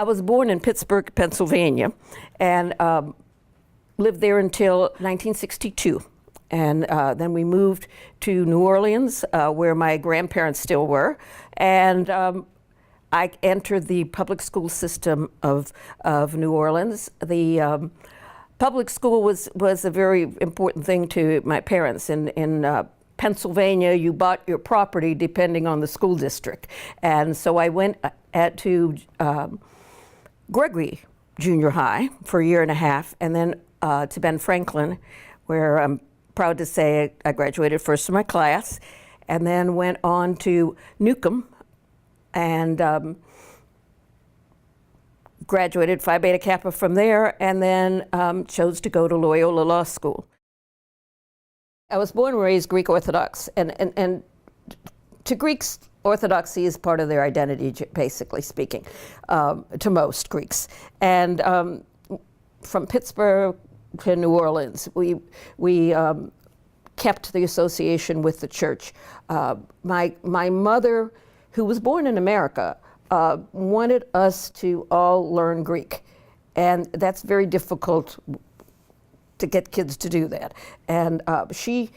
I was born in Pittsburgh, Pennsylvania, and lived there until 1962. And then we moved to New Orleans, where my grandparents still were. And I entered the public school system of New Orleans. The public school was a very important thing to my parents. In Pennsylvania, you bought your property depending on the school district. And so I went to Gregory Junior High for a year and a half, and then to Ben Franklin, where I'm proud to say I graduated first in my class, and then went on to Newcomb and graduated Phi Beta Kappa from there, and then chose to go to Loyola Law School. I was born and raised Greek Orthodox, and to Greeks, Orthodoxy is part of their identity, basically speaking, to most Greeks. And from Pittsburgh to New Orleans, we kept the association with the church. My mother, who was born in America, wanted us to all learn Greek. And that's very difficult to get kids to do that. And she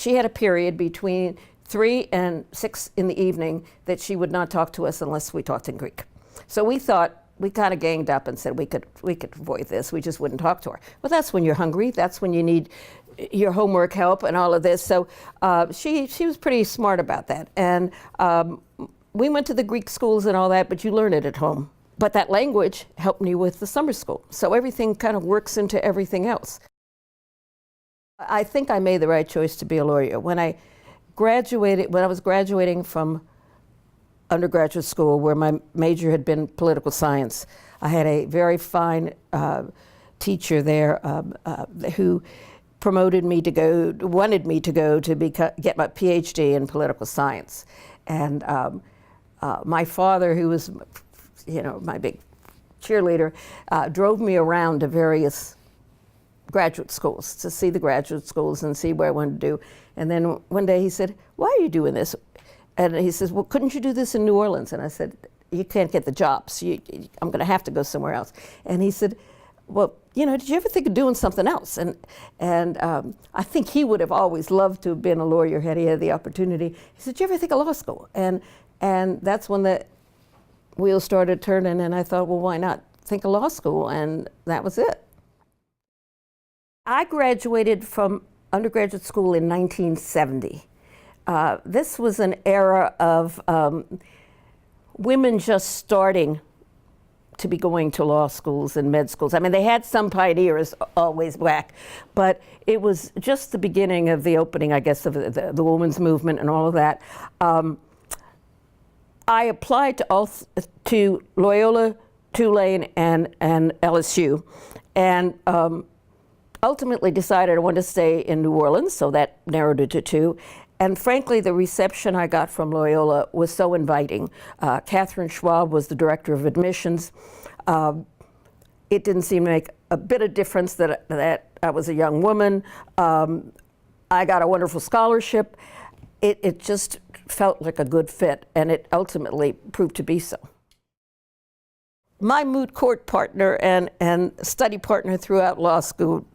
had a period between 3 and 6 in the evening that she would not talk to us unless we talked in Greek. So we thought, we kind of ganged up and said we could avoid this. We just wouldn't talk to her. Well, that's when you're hungry. That's when you need your homework help and all of this. So she was pretty smart about that. And we went to the Greek schools and all that, but you learn it at home. But that language helped me with the summer school. So everything kind of works into everything else. I think I made the right choice to be a lawyer. When I was graduating from undergraduate school, where my major had been political science, I had a very fine teacher there who wanted me to go to get my PhD in political science. And my father, who was, my big cheerleader, drove me around to various graduate schools to see the graduate schools and see what I wanted to do. And then one day he said, "Why are you doing this?" And he says, "Well, couldn't you do this in New Orleans?" And I said, "You can't get the jobs. I'm going to have to go somewhere else." And he said, "Well, did you ever think of doing something else?" And I think he would have always loved to have been a lawyer had he had the opportunity. He said, "Did you ever think of law school?" And that's when the wheels started turning, and I thought, well, why not think of law school? And that was it. I graduated from undergraduate school in 1970. This was an era of women just starting to be going to law schools and med schools. I mean, they had some pioneers always black, but it was just the beginning of the opening, I guess, of the women's movement and all of that. I applied to Loyola, Tulane, and LSU, and ultimately decided I wanted to stay in New Orleans, so that narrowed it to 2. And frankly, the reception I got from Loyola was so inviting. Kathryn Schwab was the director of admissions. It didn't seem to make a bit of difference that I was a young woman. I got a wonderful scholarship. It just felt like a good fit, and it ultimately proved to be so. My moot court partner and study partner throughout law school,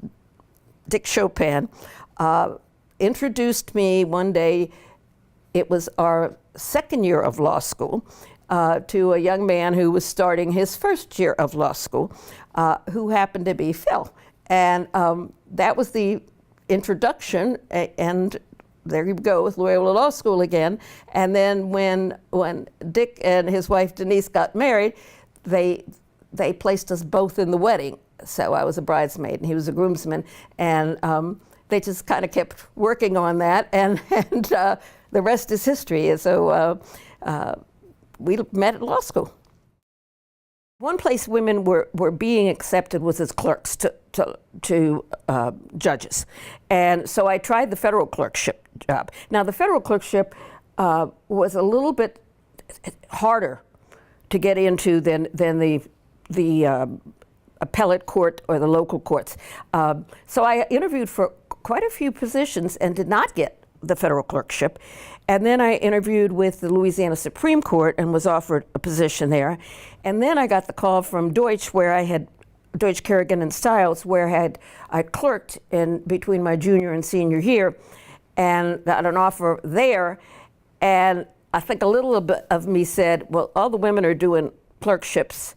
Dick Chopin, introduced me one day, it was our second year of law school, to a young man who was starting his first year of law school, who happened to be Phil. And that was the introduction, and there you go with Loyola Law School again. And then when Dick and his wife Denise got married, they placed us both in the wedding. So I was a bridesmaid and he was a groomsman, and they just kind of kept working on that, and the rest is history. So we met at law school. One place women were being accepted was as clerks to judges. And so I tried the federal clerkship job. Now the federal clerkship was a little bit harder to get into than the appellate court or the local courts. So I interviewed for quite a few positions and did not get the federal clerkship. And then I interviewed with the Louisiana Supreme Court and was offered a position there. And then I got the call from Deutsch, where I had Deutsch, Kerrigan, and Stiles, where I clerked in between my junior and senior year, and got an offer there. And I think a little bit of me said, well, all the women are doing clerkships.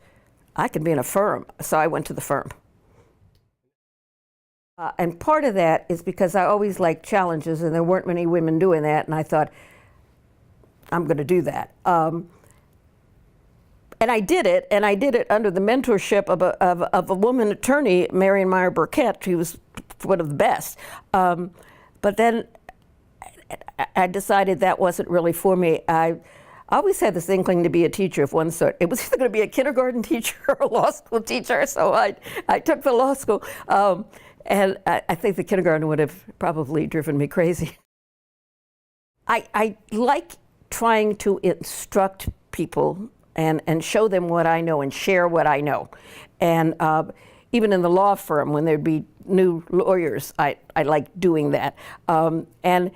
I can be in a firm. So I went to the firm. And part of that is because I always liked challenges, and there weren't many women doing that, and I thought, I'm going to do that. And I did it, and I did it under the mentorship of a woman attorney, Marion Meyer Burkett, who was one of the best. But then I decided that wasn't really for me. I always had this inkling to be a teacher of one sort. It was either going to be a kindergarten teacher or a law school teacher, so I took the law school. And I think the kindergarten would have probably driven me crazy. I like trying to instruct people and show them what I know and share what I know. And even in the law firm, when there'd be new lawyers, I like doing that. And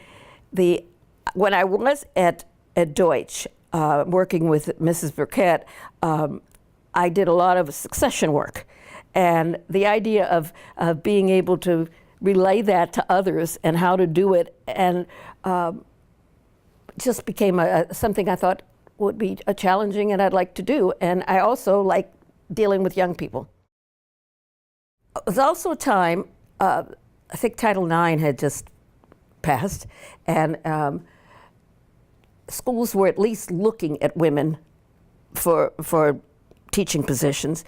when I was at Deutsch, working with Mrs. Burkett, I did a lot of succession work. And the idea of being able to relay that to others and how to do it, and just became something I thought would be challenging and I'd like to do. And I also like dealing with young people. It was also a time, I think Title IX had just passed, and schools were at least looking at women for teaching positions.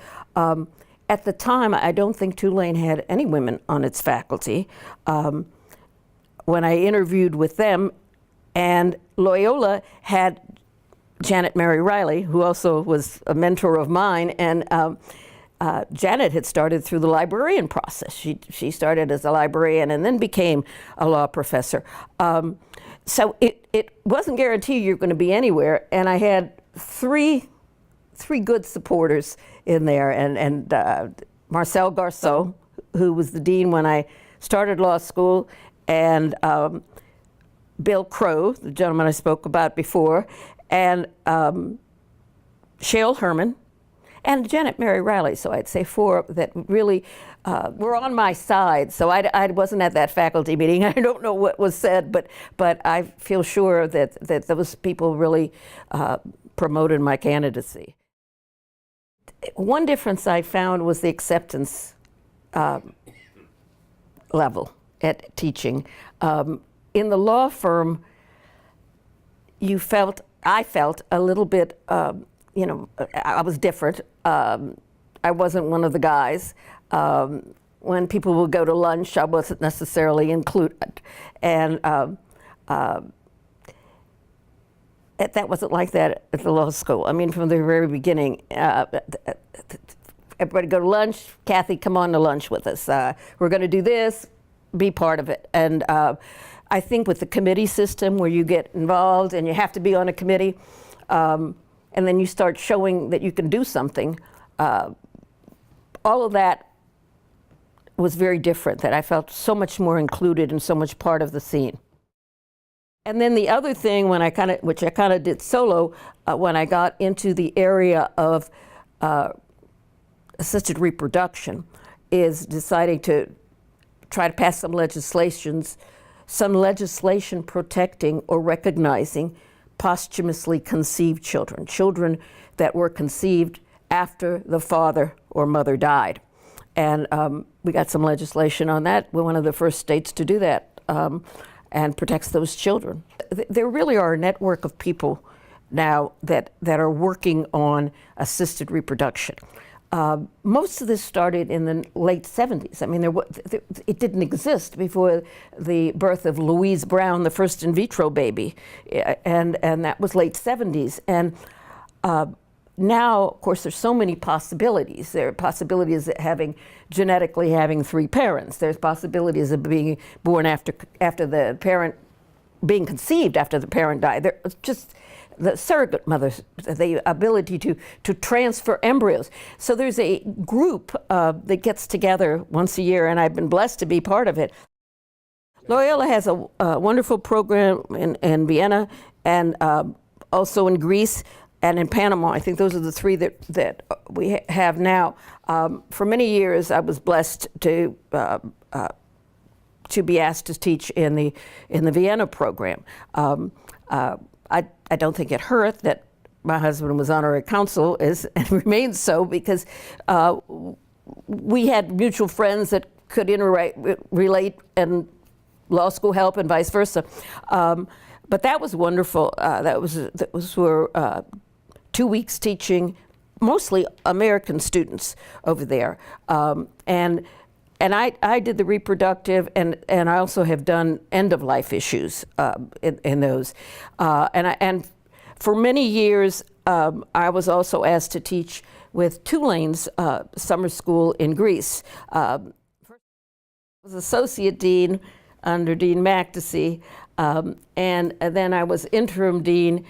At the time, I don't think Tulane had any women on its faculty. When I interviewed with them, and Loyola had Janet Mary Riley, who also was a mentor of mine, and Janet had started through the librarian process. She started as a librarian and then became a law professor. So it wasn't guaranteed you're going to be anywhere, and I had three good supporters in there, and Marcel Garceau, who was the dean when I started law school, and Bill Crow, the gentleman I spoke about before, and Shale Herman, and Janet Mary Riley. So I'd say four that really were on my side. So I wasn't at that faculty meeting. I don't know what was said, but I feel sure that those people really promoted my candidacy. One difference I found was the acceptance level at teaching. In the law firm, I felt a little bit, I was different. I wasn't one of the guys. When people would go to lunch, I wasn't necessarily included. And that wasn't like that at the law school. I mean, from the very beginning, everybody go to lunch. Kathy, come on to lunch with us. We're going to do this. Be part of it. And I think with the committee system, where you get involved and you have to be on a committee, and then you start showing that you can do something, all of that was very different. That I felt so much more included and so much part of the scene. And then the other thing, which I kind of did solo, when I got into the area of assisted reproduction, is deciding to try to pass some legislation protecting or recognizing posthumously conceived children, children that were conceived after the father or mother died. And we got some legislation on that. We're one of the first states to do that. And protects those children. There really are a network of people now that are working on assisted reproduction. Most of this started in the late 70s. I mean, it didn't exist before the birth of Louise Brown, the first in vitro baby, and that was late 70s. And now, of course, there's so many possibilities. There are possibilities of genetically having three parents. There's possibilities of being born after the parent, being conceived after the parent died. There's just the surrogate mothers, the ability to transfer embryos. So there's a group that gets together once a year, and I've been blessed to be part of it. Loyola has a wonderful program in Vienna and also in Greece and in Panama. I think those are the three that we have now. For many years, I was blessed to be asked to teach in the Vienna program. I don't think it hurt that my husband was honorary consul and remains so, because we had mutual friends that could relate and law school help and vice versa. But that was wonderful. That was for 2 weeks teaching mostly American students over there. And I did the reproductive, and I also have done end-of-life issues in those. And for many years, I was also asked to teach with Tulane's summer school in Greece. I was associate dean under Dean McDessie, and then I was interim dean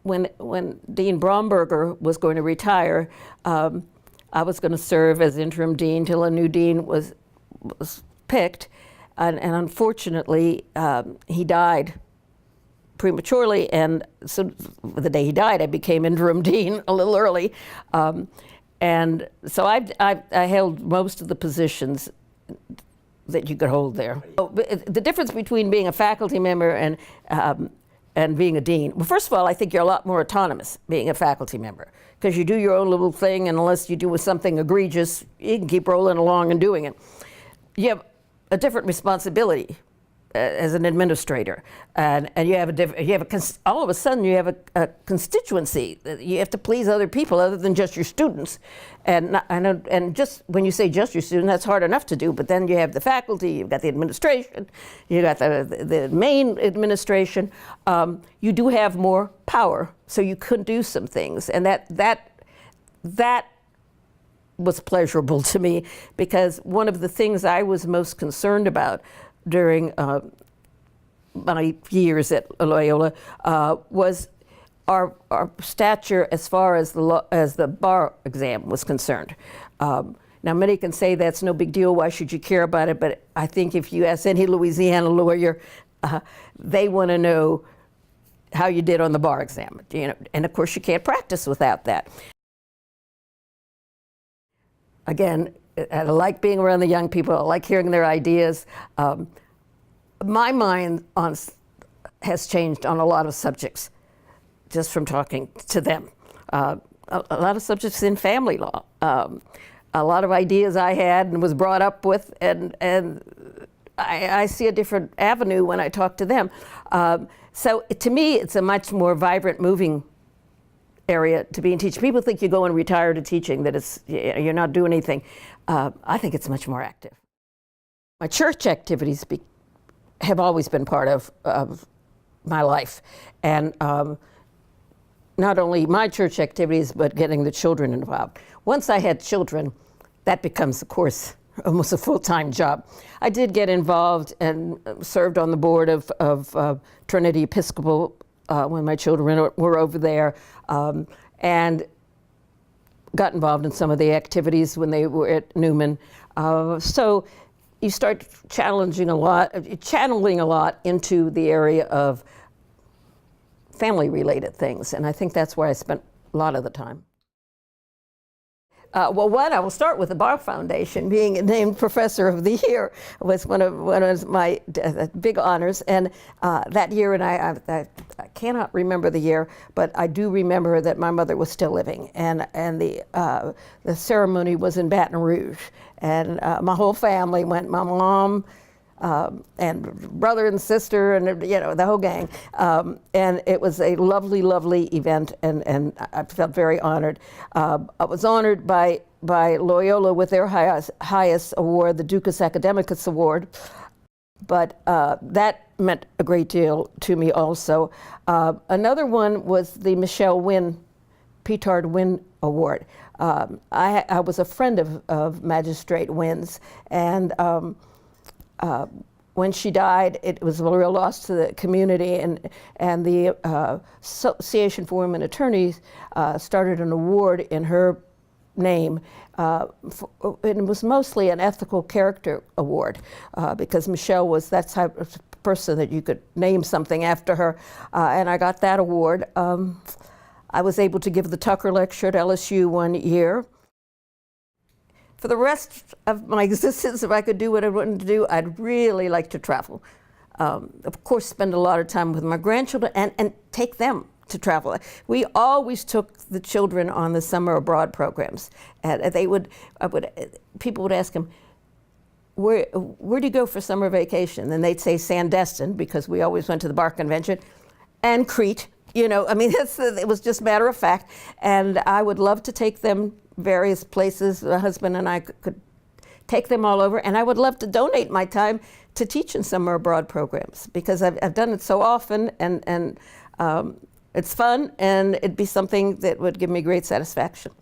when Dean Bromberger was going to retire. I was going to serve as interim dean till a new dean was picked, and unfortunately he died prematurely, and so the day he died I became interim dean a little early, and so I held most of the positions that you could hold there. The difference between being a faculty member and being a dean, well, first of all, I think you're a lot more autonomous being a faculty member, because you do your own little thing, and unless you do something egregious, you can keep rolling along and doing it. You have a different responsibility as an administrator, and you have all of a sudden you have a constituency. You have to please other people other than just your students, and just when you say just your students, that's hard enough to do. But then you have the faculty, you've got the administration, you got the main administration. You do have more power, so you could do some things, and that was pleasurable to me, because one of the things I was most concerned about during my years at Loyola was our stature as far as the bar exam was concerned. Now, many can say that's no big deal, why should you care about it? But I think if you ask any Louisiana lawyer, they want to know how you did on the bar exam. And of course you can't practice without that. Again, I like being around the young people. I like hearing their ideas. My mind has changed on a lot of subjects just from talking to them. A lot of subjects in family law. A lot of ideas I had and was brought up with, and I see a different avenue when I talk to them. So to me, it's a much more vibrant, moving area to be in teaching. People think you go and retire to teaching, that you're not doing anything. I think it's much more active. My church activities have always been part of my life, and not only my church activities, but getting the children involved. Once I had children, that becomes, of course, almost a full-time job. I did get involved and served on the board of Trinity Episcopal when my children were over there, and got involved in some of the activities when they were at Newman. So you start channeling a lot into the area of family-related things, and I think that's where I spent a lot of the time. I will start with the Bar Foundation. Being named Professor of the Year was one of my big honors, and that year, and I cannot remember the year, but I do remember that my mother was still living, and the ceremony was in Baton Rouge, and my whole family went. My mom, and brother and sister, and the whole gang, and it was a lovely, lovely event, and I felt very honored. I was honored by Loyola with their highest award, the Ducas Academicus Award, but that meant a great deal to me also. Another one was the Michelle Wynn, Petard Wynn Award. I was a friend of Magistrate Wynn's, and when she died, it was a real loss to the community, and the Association for Women Attorneys started an award in her name. It was mostly an ethical character award because Michelle was that type of person that you could name something after her, and I got that award. I was able to give the Tucker Lecture at LSU one year. For the rest of my existence, if I could do what I wanted to do, I'd really like to travel. Of course, spend a lot of time with my grandchildren and take them to travel. We always took the children on the summer abroad programs. And people would ask them, where do you go for summer vacation? And they'd say Sandestin, because we always went to the Bar Convention, and Crete. You know, I mean, it was just matter of fact. And I would love to take them various places. My husband and I could take them all over. And I would love to donate my time to teach in summer abroad programs, because I've done it so often, and it's fun, and it'd be something that would give me great satisfaction.